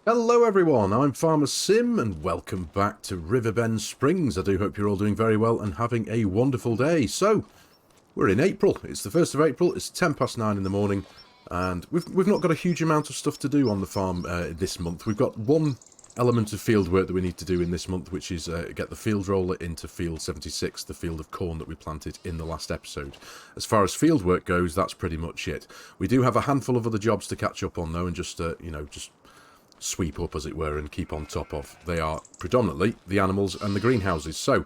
Hello everyone, I'm FARMERSIM and welcome back to Riverbend Springs. I do hope you're all doing very well and having a wonderful day. So, we're in April. It's the 1st of April, it's 10 past 9 in the morning, and we've not got a huge amount of stuff to do on the farm this month. We've got one element of field work that we need to do in this month, which is get the field roller into field 76, the field of corn that we planted in the last episode. As far as field work goes, that's pretty much it. We do have a handful of other jobs to catch up on though, and just sweep up, as it were, and keep on top of. They are predominantly the animals and the greenhouses. So,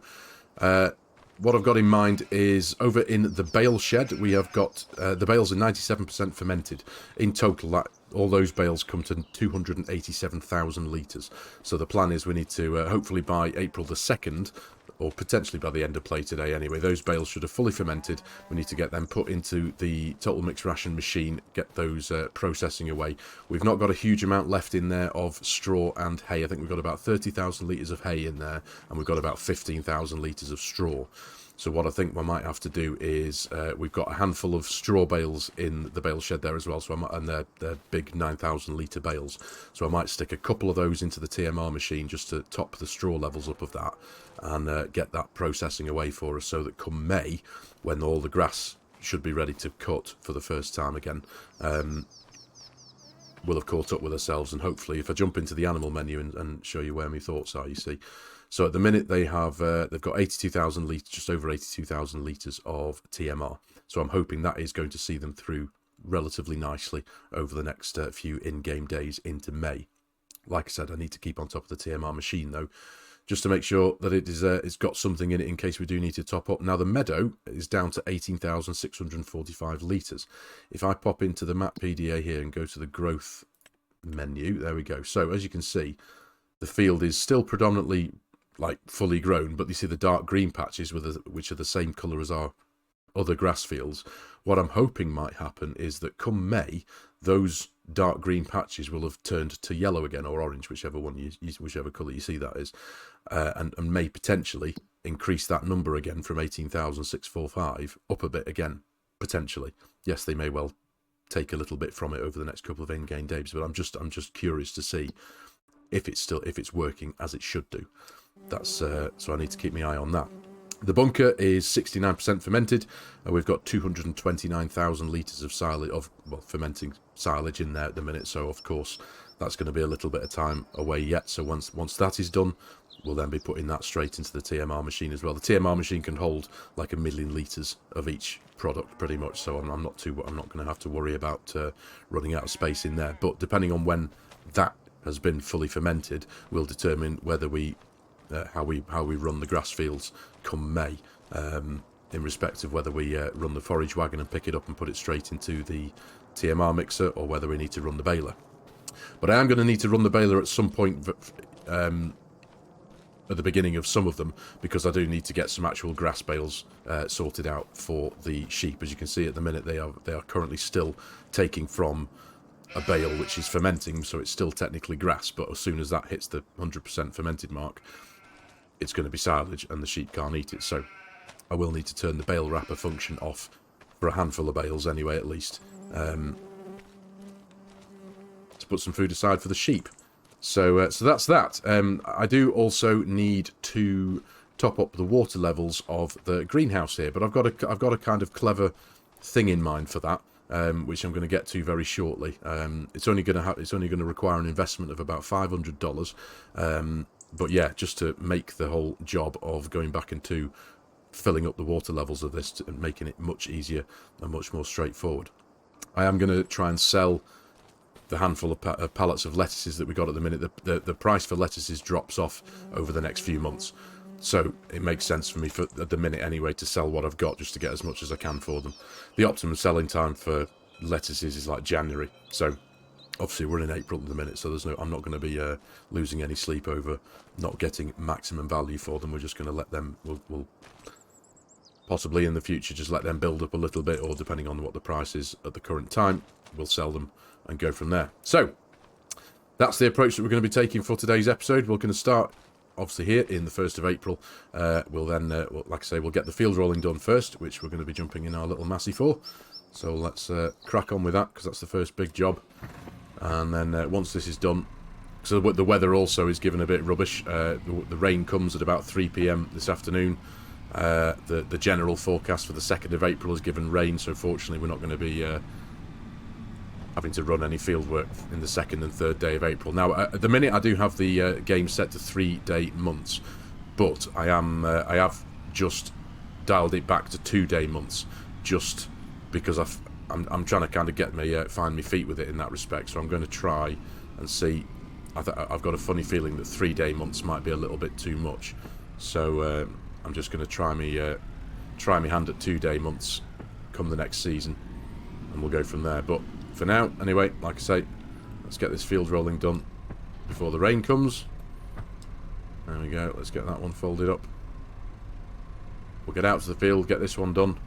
what I've got in mind is over in the bale shed, we have got the bales are 97% fermented. In total, all those bales come to 287,000 litres. So the plan is we need to, hopefully by April the 2nd, or potentially by the end of play today anyway, those bales should have fully fermented. We need to get them put into the total mix ration machine, get those processing away. We've not got a huge amount left in there of straw and hay. I think we've got about 30,000 litres of hay in there, and we've got about 15,000 litres of straw. So what I think we might have to do is, we've got a handful of straw bales in the bale shed there as well, so and they're big 9,000 litre bales. So I might stick a couple of those into the TMR machine just to top the straw levels up of that, and get that processing away for us, so that come May, when all the grass should be ready to cut for the first time again, we'll have caught up with ourselves. And hopefully, if I jump into the animal menu and show you where my thoughts are, you see. So at the minute they have, they've got 82,000 litres, just over 82,000 litres of TMR. So I'm hoping that is going to see them through relatively nicely over the next few in-game days into May. Like I said, I need to keep on top of the TMR machine though, just to make sure that it is, it's got something in it in case we do need to top up. Now the meadow is down to 18,645 litres. If I pop into the map PDA here and go to the growth menu, there we go. So as you can see, the field is still predominantly like fully grown, but you see the dark green patches which are the same colour as our other grass fields. What I'm hoping might happen is that come May, those dark green patches will have turned to yellow again, or orange, whichever one whichever colour you see that is, and may potentially increase that number again from 18,645 up a bit again, potentially. Yes, they may well take a little bit from it over the next couple of in-game days, but I'm just curious to see if it's working as it should do. That's so I need to keep my eye on that. The bunker is 69% fermented, and we've got 229,000 litres of silage, fermenting silage in there at the minute. So of course that's going to be a little bit of time away yet. So once that is done, we'll then be putting that straight into the TMR machine as well. The TMR machine can hold like 1 million litres of each product pretty much. So I'm not going to have to worry about running out of space in there. But depending on when that has been fully fermented, will determine whether we how we run the grass fields come May, in respect of whether we run the forage wagon and pick it up and put it straight into the TMR mixer, or whether we need to run the baler. But I am going to need to run the baler at some point at the beginning of some of them, because I do need to get some actual grass bales sorted out for the sheep. As you can see at the minute, they are currently still taking from a bale which is fermenting, so it's still technically grass, but as soon as that hits the 100% fermented mark, it's going to be silage and the sheep can't eat it. So I will need to turn the bale wrapper function off for a handful of bales anyway, at least, to put some food aside for the sheep. So that's that. I do also need to top up the water levels of the greenhouse here, but I've got a kind of clever thing in mind for that, which I'm going to get to very shortly. It's only going to require an investment of about $500. But yeah, just to make the whole job of going back into filling up the water levels of this and making it much easier and much more straightforward. I am going to try and sell the handful of pallets of lettuces that we got at the minute. The price for lettuces drops off over the next few months, so it makes sense for me at the minute anyway to sell what I've got, just to get as much as I can for them. The optimum selling time for lettuces is like January, so obviously we're in April at the minute, so I'm not going to be losing any sleep over not getting maximum value for them. We're just going to let them, we'll possibly in the future just let them build up a little bit, or depending on what the price is at the current time, we'll sell them and go from there. So that's the approach that we're going to be taking for today's episode. We're going to start obviously here in the 1st of April. We'll then, like I say, we'll get the field rolling done first, which we're going to be jumping in our little massey for. So let's crack on with that, because that's the first big job. And then once this is done, So the weather also is given a bit rubbish. The rain comes at about 3 p.m. this afternoon. The general forecast for the 2nd of April is given rain, so fortunately we're not going to be having to run any field work in the 2nd and 3rd day of April. Now, at the minute I do have the game set to 3-day months, but I have just dialed it back to 2-day months, just because I'm trying to kind of get me find my feet with it in that respect. So I'm going to try and see. I've got a funny feeling that 3-day months might be a little bit too much, so I'm just going to try me hand at 2-day months come the next season, and we'll go from there. But for now, anyway, like I say, let's get this field rolling done before the rain comes. There we go. Let's get that one folded up. We'll get out to the field, get this one done,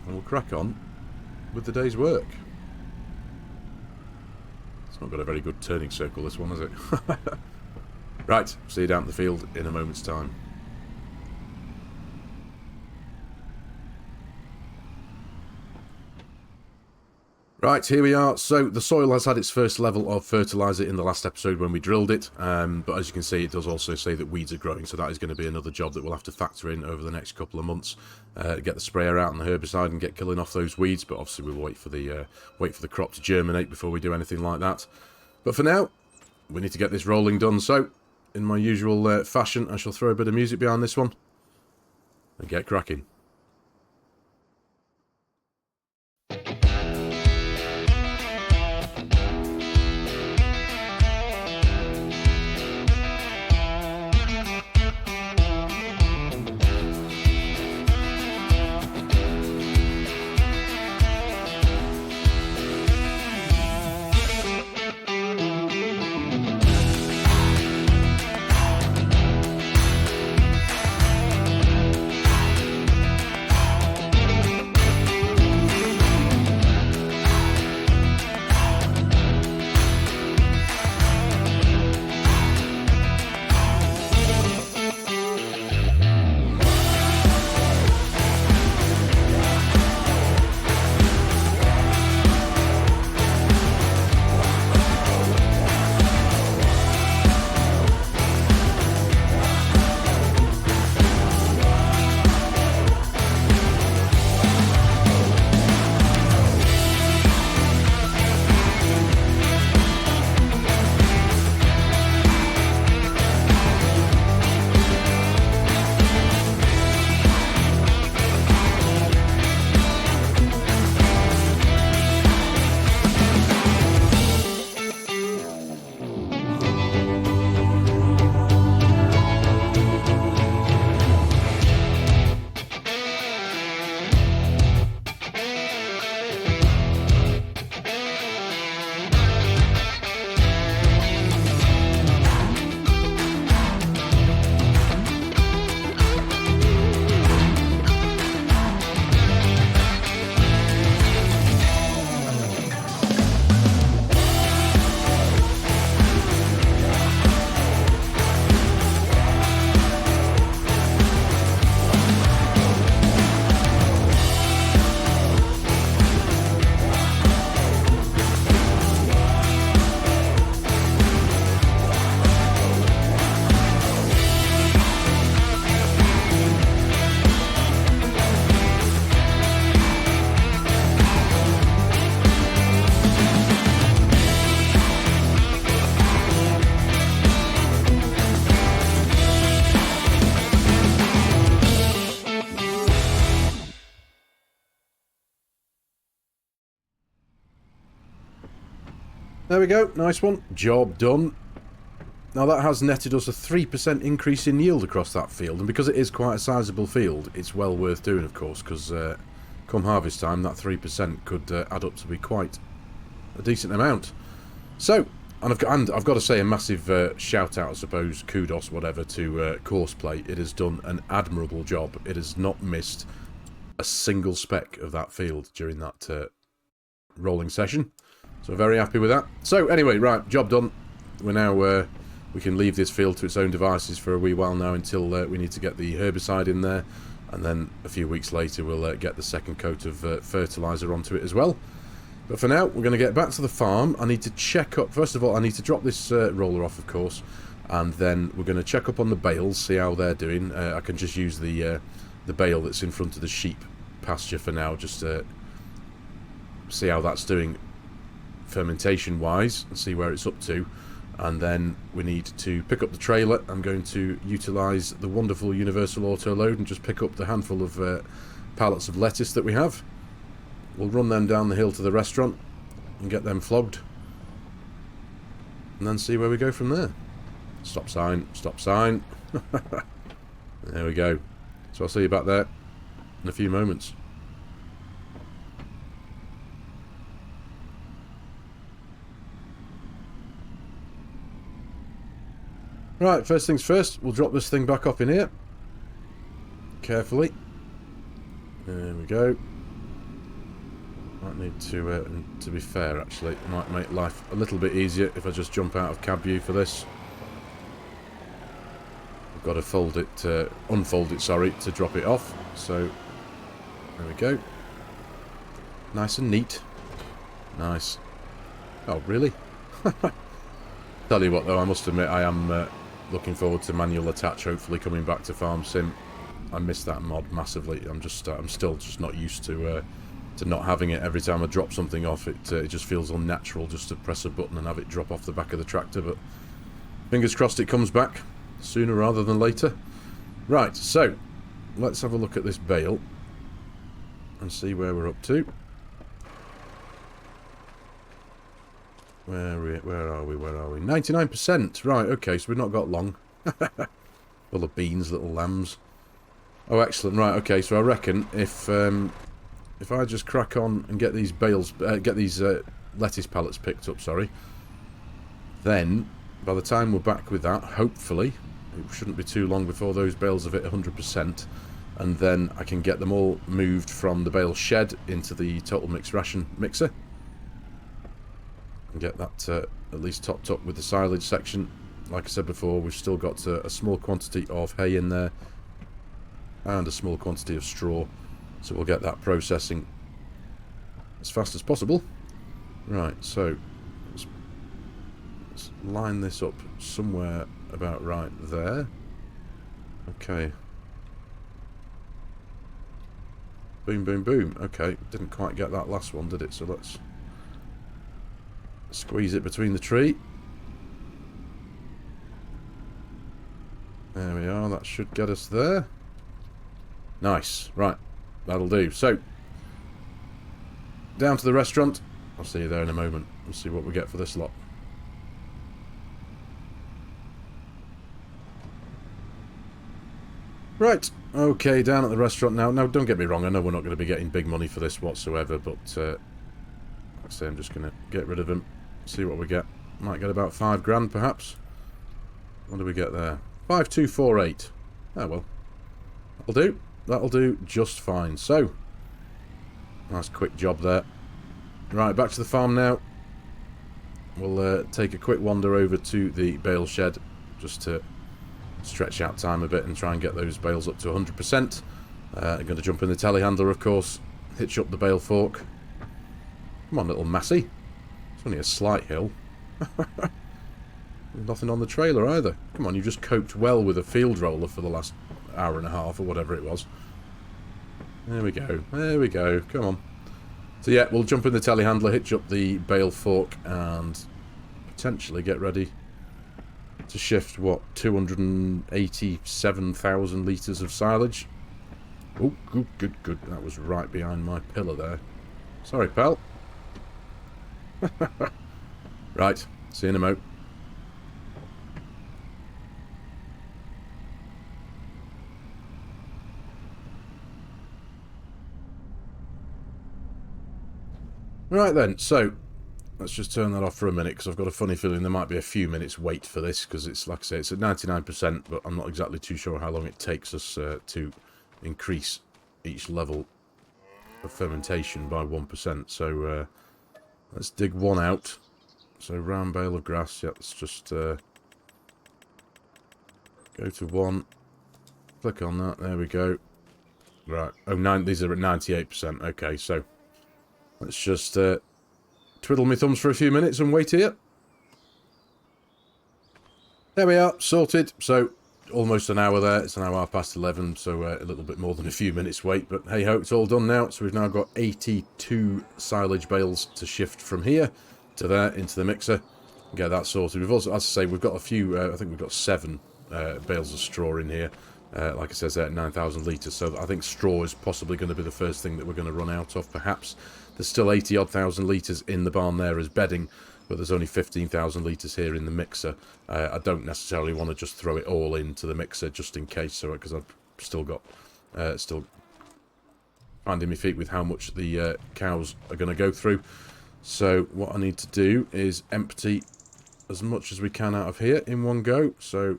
and we'll crack on with the day's work. It's not got a very good turning circle, this one, has it? Right, see you down at the field in a moment's time. Right, here we are. So the soil has had its first level of fertiliser in the last episode when we drilled it, but as you can see, it does also say that weeds are growing, so that is going to be another job that we'll have to factor in over the next couple of months. Get the sprayer out and the herbicide and get killing off those weeds, but obviously we'll wait for the crop to germinate before we do anything like that. But for now, we need to get this rolling done, so in my usual fashion, I shall throw a bit of music behind this one and get cracking. There we go, nice one, job done. Now that has netted us a 3% increase in yield across that field, and because it is quite a sizable field, it's well worth doing, of course, because come harvest time, that 3% could add up to be quite a decent amount. So, and I've got to say a massive shout out, I suppose, kudos, whatever, to Courseplay. It has done an admirable job. It has not missed a single speck of that field during that rolling session. So very happy with that. So anyway, right, job done. We're now we can leave this field to its own devices for a wee while now until we need to get the herbicide in there, and then a few weeks later we'll get the second coat of fertiliser onto it as well. But for now, we're going to get back to the farm. I need to check up. First of all, I need to drop this roller off, of course. And then we're going to check up on the bales, see how they're doing. I can just use the bale that's in front of the sheep pasture for now, just to see how that's doing fermentation-wise, and see where it's up to. And then we need to pick up the trailer. I'm going to utilise the wonderful universal auto load and just pick up the handful of pallets of lettuce that we have. We'll run them down the hill to the restaurant and get them flogged. And then see where we go from there. Stop sign, stop sign. There we go. So I'll see you back there in a few moments. Right, first things first, we'll drop this thing back up in here. Carefully. There we go. Might need to be fair actually, it might make life a little bit easier if I just jump out of cab view for this. I've got to fold it, unfold it, sorry, to drop it off. So, there we go. Nice and neat. Nice. Oh, really? Tell you what though, I must admit I am looking forward to manual attach, hopefully coming back to FARMERSIM. I miss that mod massively. I'm still just not used to not having it every time I drop something off. It just feels unnatural just to press a button and have it drop off the back of the tractor, but fingers crossed it comes back sooner rather than later. Right, so let's have a look at this bale and see where we're up to. Where are we? 99%. Right, okay, so we've not got long. Full of beans, little lambs. Oh, excellent. Right, okay, so I reckon if I just crack on and get these bales, get these lettuce pallets picked up, sorry, then by the time we're back with that, hopefully, it shouldn't be too long before those bales have hit 100%, and then I can get them all moved from the bale shed into the total mixed ration mixer. And get that at least topped up with the silage section. Like I said before, we've still got a small quantity of hay in there and a small quantity of straw, so we'll get that processing as fast as possible. Right, so let's line this up somewhere about right there. Okay. Boom, boom, boom. Okay, didn't quite get that last one, did it? So let's squeeze it between the tree. There we are, that should get us there. Nice, right, that'll do. So, down to the restaurant. I'll see you there in a moment. We'll see what we get for this lot. Right, okay, down at the restaurant now. Now, don't get me wrong, I know we're not going to be getting big money for this whatsoever, but like I say, I'm just going to get rid of him. See what we get. Might get about 5 grand, perhaps. What do we get there? 5248. Oh, well. That'll do. That'll do just fine. So, nice quick job there. Right, back to the farm now. We'll take a quick wander over to the bale shed, just to stretch out time a bit and try and get those bales up to 100%. I'm going to jump in the telehandler, of course. Hitch up the bale fork. Come on, little Massey. It's only a slight hill. Nothing on the trailer either. Come on, you just coped well with a field roller for the last hour and a half or whatever it was. There we go. There we go. Come on. So yeah, we'll jump in the telehandler, hitch up the bale fork, and potentially get ready to shift, what, 287,000 litres of silage. Oh, good, good, good. That was right behind my pillar there. Sorry, pal. Right, see you in a mo. Right then, so let's just turn that off for a minute, because I've got a funny feeling there might be a few minutes wait for this, because it's, like I say, it's at 99%, but I'm not exactly too sure how long it takes us to increase each level of fermentation by 1%. So let's dig one out. So round bale of grass, yeah, let's just go to one, click on that, there we go. Right, oh, these are at 98%, okay, so let's just twiddle my thumbs for a few minutes and wait here. There we are, sorted. So almost an hour there. It's an hour past 11, so a little bit more than a few minutes wait. But hey ho, it's all done now. So we've now got 82 silage bales to shift from here to there into the mixer. Get that sorted. We've also, as I say, we've got a few. I think we've got 7 bales of straw in here. Like it says there, 9,000 litres. So I think straw is possibly going to be the first thing that we're going to run out of. Perhaps there's still 80-odd thousand litres in the barn there as bedding, but there's only 15,000 litres here in the mixer. I don't necessarily want to just throw it all into the mixer just in case, so because I've still got still finding my feet with how much the cows are going to go through. So what I need to do is empty as much as we can out of here in one go. So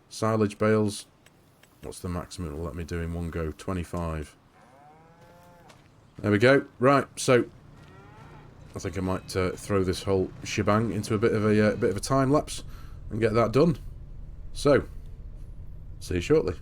silage bales, what's the maximum it'll let me do in one go? 25. There we go. Right, so I think I might throw this whole shebang into a bit of a time lapse and get that done. So, see you shortly.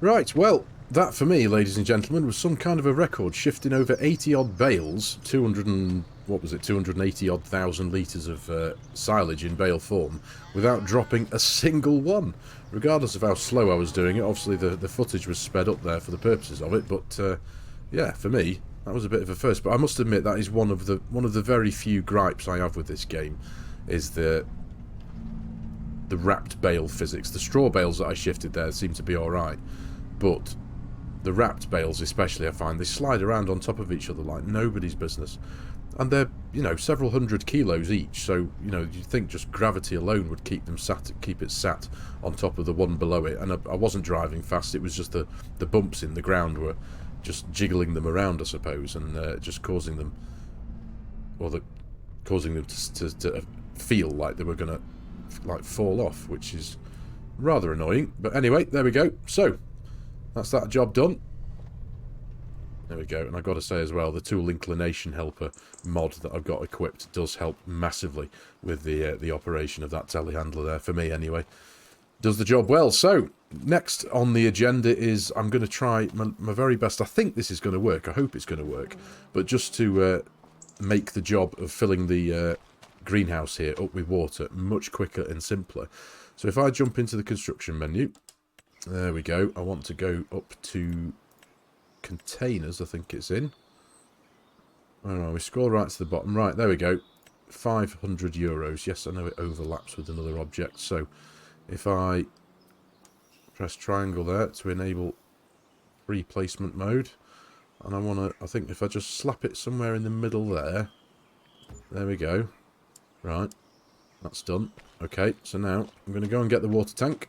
Right, well, that for me, ladies and gentlemen, was some kind of a record, shifting over 80-odd bales, 280-odd thousand litres of silage in bale form, without dropping a single one. Regardless of how slow I was doing it, obviously the footage was sped up there for the purposes of it, but yeah, for me, that was a bit of a first. But I must admit, that is one of the very few gripes I have with this game, is the wrapped bale physics. The straw bales that I shifted there seem to be alright, but the wrapped bales especially, I find, they slide around on top of each other like nobody's business. And they're, you know, several hundred kilos each, so, you know, you'd think just gravity alone would keep it sat on top of the one below it. And I wasn't driving fast, it was just the bumps in the ground were just jiggling them around, I suppose, and just causing them to feel like they were going to, like, fall off, which is rather annoying. But anyway, there we go. So, that's that job done. There we go, and I've got to say as well, the tool inclination helper mod that I've got equipped does help massively with the operation of that telehandler there, for me anyway. Does the job well. So, next on the agenda is I'm going to try my very best. I think this is going to work, I hope it's going to work, but just to make the job of filling the greenhouse here up with water much quicker and simpler. So if I jump into the construction menu, there we go, I want to go up to containers, I think it's in. Where are we? Scroll right to the bottom. Right, there we go. 500 euros. Yes, I know it overlaps with another object. So if I press triangle there to enable free placement mode, and I want to, I think if I just slap it somewhere in the middle there, there we go. Right, that's done. Okay, so now I'm going to go and get the water tank.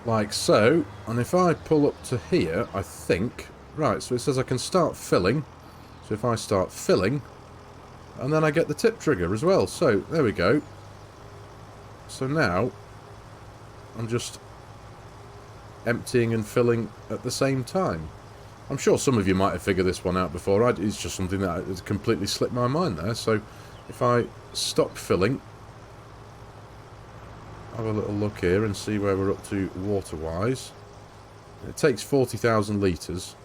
Like so, and if I pull up to here, I think, right, so it says I can start filling. So if I start filling, and then I get the tip trigger as well. So there we go. So now I'm just emptying and filling at the same time. I'm sure some of you might have figured this one out before. It's just something that has completely slipped my mind there. So if I stop filling, have a little look here and see where we're up to water-wise. It takes 40,000 litres.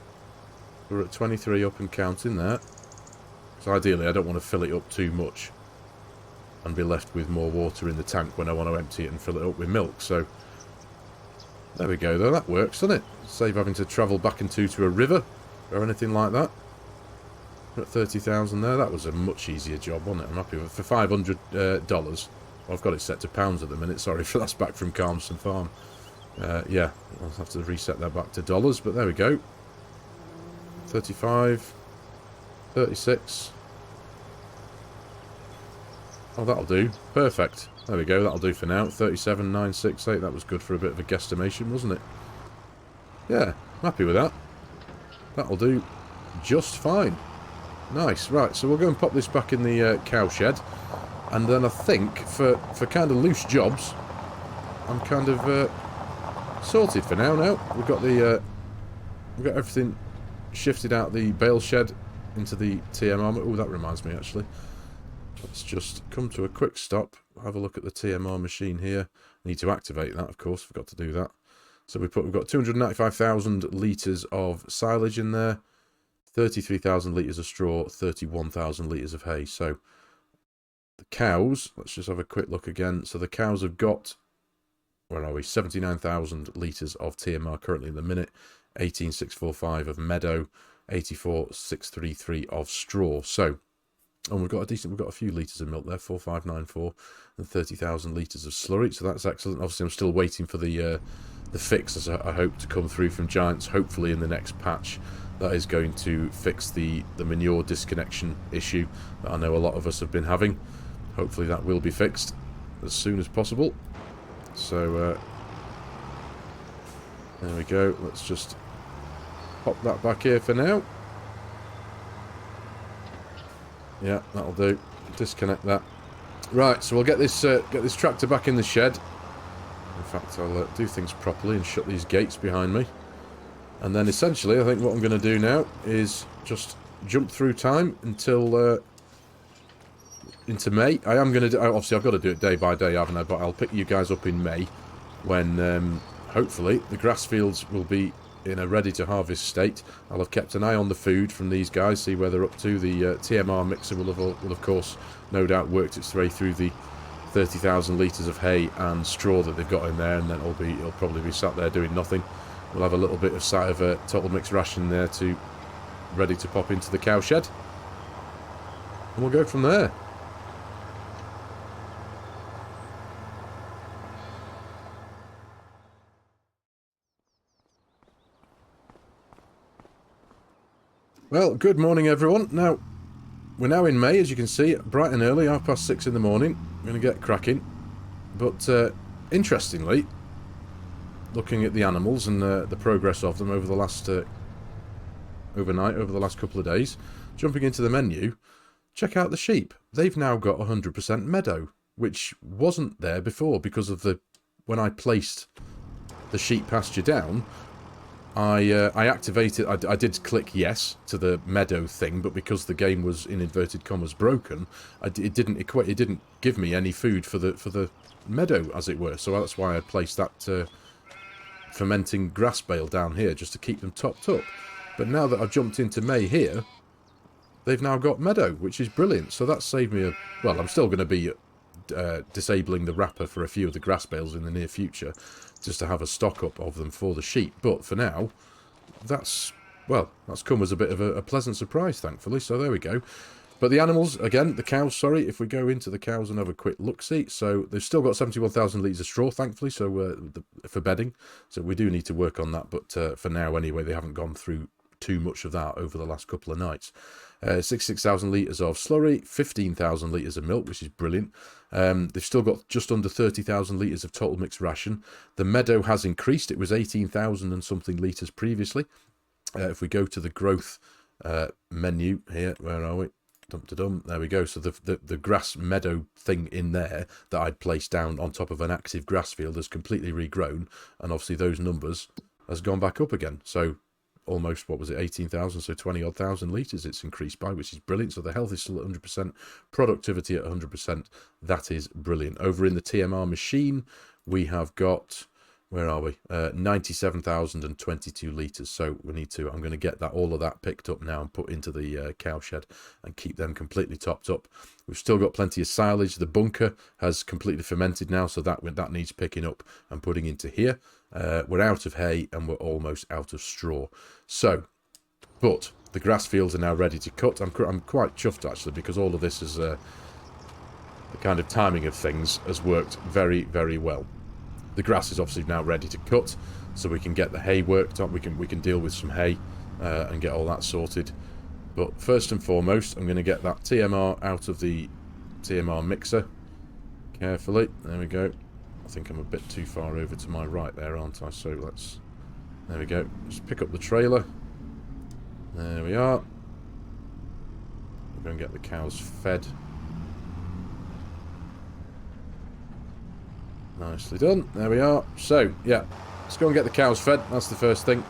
We're at 23 up and counting there. So ideally I don't want to fill it up too much and be left with more water in the tank when I want to empty it and fill it up with milk. So there we go though, that works, doesn't it? Save having to travel back into a river or anything like that. We're at 30,000 there. That was a much easier job, wasn't it? I'm happy with it. For $500, I've got it set to pounds at the minute. Sorry, that's back from Calmston Farm. Yeah, I'll have to reset that back to dollars, but there we go. 35, 36. Oh, that'll do. Perfect. There we go, that'll do for now. 37,968. That was good for a bit of a guesstimation, wasn't it? Yeah, I'm happy with that. That'll do just fine. Nice. Right, so we'll go and pop this back in the cow shed. And then I think for kind of loose jobs, I'm kind of sorted for now. We've got we've got everything shifted out the bale shed into the TMR. Oh, that reminds me actually. Let's just come to a quick stop. Have a look at the TMR machine here. Need to activate that, of course. Forgot to do that. So we've got 295,000 litres of silage in there, 33,000 litres of straw, 31,000 litres of hay. So the cows, let's just have a quick look again. So the cows have got, where are we? 79,000 litres of TMR currently in the minute, 18,645 of meadow, 84,633 of straw. So, and we've got a few litres of milk there, 4,594, and 30,000 litres of slurry. So that's excellent. Obviously, I'm still waiting for the fix, as I hope to come through from Giants, hopefully in the next patch. That is going to fix the manure disconnection issue that I know a lot of us have been having. Hopefully that will be fixed as soon as possible. So there we go. Let's just pop that back here for now. Yeah, that'll do. Disconnect that. Right, so we'll get this tractor back in the shed. In fact, I'll do things properly and shut these gates behind me. And then essentially, I think what I'm going to do now is just jump through time until into May. I am going to do, obviously I've got to do it day by day, haven't I? But I'll pick you guys up in May when hopefully the grass fields will be in a ready to harvest state. I'll have kept an eye on the food from these guys, see where they're up to. The TMR mixer will of course no doubt worked its way through the 30,000 litres of hay and straw that they've got in there, and then it'll probably be sat there doing nothing. We'll have a little bit of sight of a total mixed ration there to ready to pop into the cow shed, and we'll go from there. Well, good morning, everyone. Now, we're now in May, as you can see, bright and early, 6:30 in the morning. I'm going to get cracking. But, interestingly, looking at the animals and the progress of them over the last, overnight, over the last couple of days, jumping into the menu, check out the sheep. They've now got 100% meadow, which wasn't there before because of when I placed the sheep pasture down, I activated, I did click yes to the meadow thing, but because the game was, in inverted commas, broken, it didn't give me any food for the meadow, as it were. So that's why I placed that fermenting grass bale down here, just to keep them topped up. But now that I've jumped into May here, they've now got meadow, which is brilliant. So that's saved me well, I'm still going to be disabling the wrapper for a few of the grass bales in the near future, just to have a stock up of them for the sheep. But for now, that's come as a bit of a pleasant surprise, thankfully. So there we go. But the animals, again, the cows, sorry, if we go into the cows and have a quick look-see. So they've still got 71,000 litres of straw, thankfully, so for bedding. So we do need to work on that, but for now anyway, they haven't gone through too much of that over the last couple of nights. 66,000 litres of slurry, 15,000 litres of milk, which is brilliant. They've still got just under 30,000 litres of total mixed ration. The meadow has increased. It was 18,000 and something litres previously. If we go to the growth menu here, where are we? Dum-da-dum, there we go. So the grass meadow thing in there that I'd placed down on top of an active grass field has completely regrown, and obviously those numbers has gone back up again. So almost, what was it, 18,000, so 20-odd thousand litres it's increased by, which is brilliant. So the health is still at 100%, productivity at 100%. That is brilliant. Over in the TMR machine, we have got, where are we, 97,022 litres. So we need to, I'm going to get all of that picked up now and put into the cow shed and keep them completely topped up. We've still got plenty of silage. The bunker has completely fermented now, so that needs picking up and putting into here. We're out of hay and we're almost out of straw. So, but the grass fields are now ready to cut. I'm quite chuffed, actually, because all of this is the kind of timing of things has worked very, very well. The grass is obviously now ready to cut, so we can get the hay worked on. We can deal with some hay and get all that sorted. But first and foremost, I'm going to get that TMR out of the TMR mixer carefully. There we go. I think I'm a bit too far over to my right there, aren't I? So there we go. Just pick up the trailer. There we are. We're going to get the cows fed. Nicely done. There we are. So, yeah, let's go and get the cows fed. That's the first thing.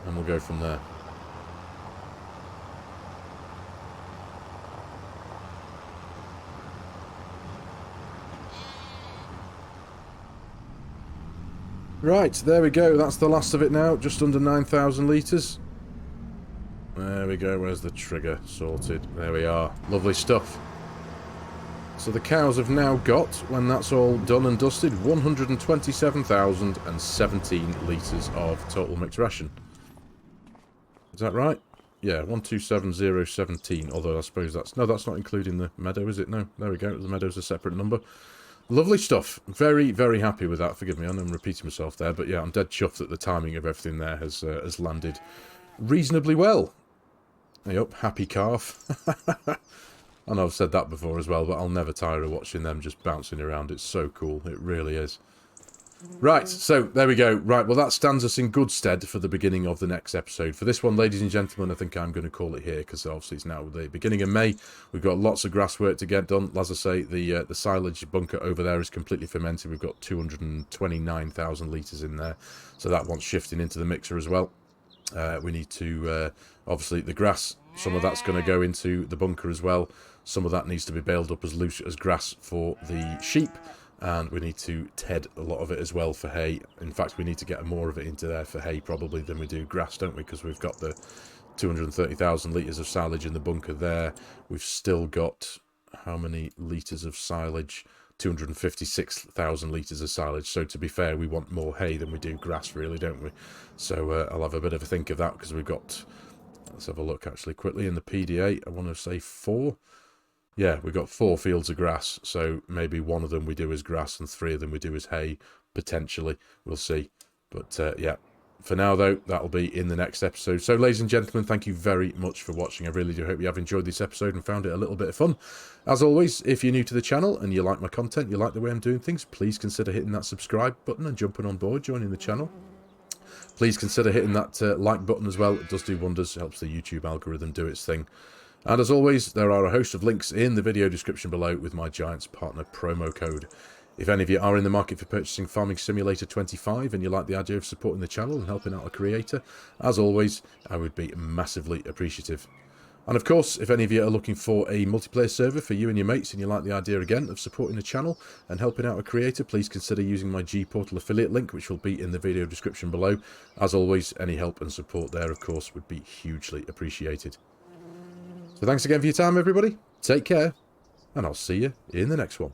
And we'll go from there. Right, there we go. That's the last of it now. Just under 9,000 litres. There we go. Where's the trigger? Sorted. There we are. Lovely stuff. So the cows have now got, when that's all done and dusted, 127,017 litres of total mixed ration. Is that right? Yeah, 127,017, although I suppose that's not including the meadow, is it? No, there we go. The meadow's a separate number. Lovely stuff. Very, very happy with that. Forgive me, I know I'm repeating myself there, but yeah, I'm dead chuffed that the timing of everything there has landed reasonably well. Yep, happy calf. I know I've said that before as well, but I'll never tire of watching them just bouncing around. It's so cool. It really is. Right, so there we go. Right, well, that stands us in good stead for the beginning of the next episode. For this one, ladies and gentlemen, I think I'm going to call it here, because obviously it's now the beginning of May. We've got lots of grass work to get done. As I say, the silage bunker over there is completely fermented. We've got 229,000 litres in there, so that wants shifting into the mixer as well. We need to, obviously, the grass, some of that's going to go into the bunker as well. Some of that needs to be baled up as loose as grass for the sheep. And we need to ted a lot of it as well for hay. In fact, we need to get more of it into there for hay probably than we do grass, don't we? Because we've got the 230,000 litres of silage in the bunker there. We've still got how many litres of silage? 256,000 litres of silage. So to be fair, we want more hay than we do grass, really, don't we? So I'll have a bit of a think of that, because we've got, let's have a look actually quickly in the PDA. I want to say 4. Yeah, we've got 4 fields of grass, so maybe one of them we do as grass and 3 of them we do as hay, potentially. We'll see. But, yeah, For now, though, that'll be in the next episode. So, ladies and gentlemen, thank you very much for watching. I really do hope you have enjoyed this episode and found it a little bit of fun. As always, if you're new to the channel and you like my content, you like the way I'm doing things, please consider hitting that subscribe button and jumping on board, joining the channel. Please consider hitting that like button as well. It does do wonders. It helps the YouTube algorithm do its thing. And as always, there are a host of links in the video description below with my Giants Partner promo code. If any of you are in the market for purchasing Farming Simulator 25 and you like the idea of supporting the channel and helping out a creator, as always, I would be massively appreciative. And of course, if any of you are looking for a multiplayer server for you and your mates and you like the idea again of supporting the channel and helping out a creator, please consider using my G-Portal affiliate link, which will be in the video description below. As always, any help and support there, of course, would be hugely appreciated. So thanks again for your time, everybody. Take care, and I'll see you in the next one.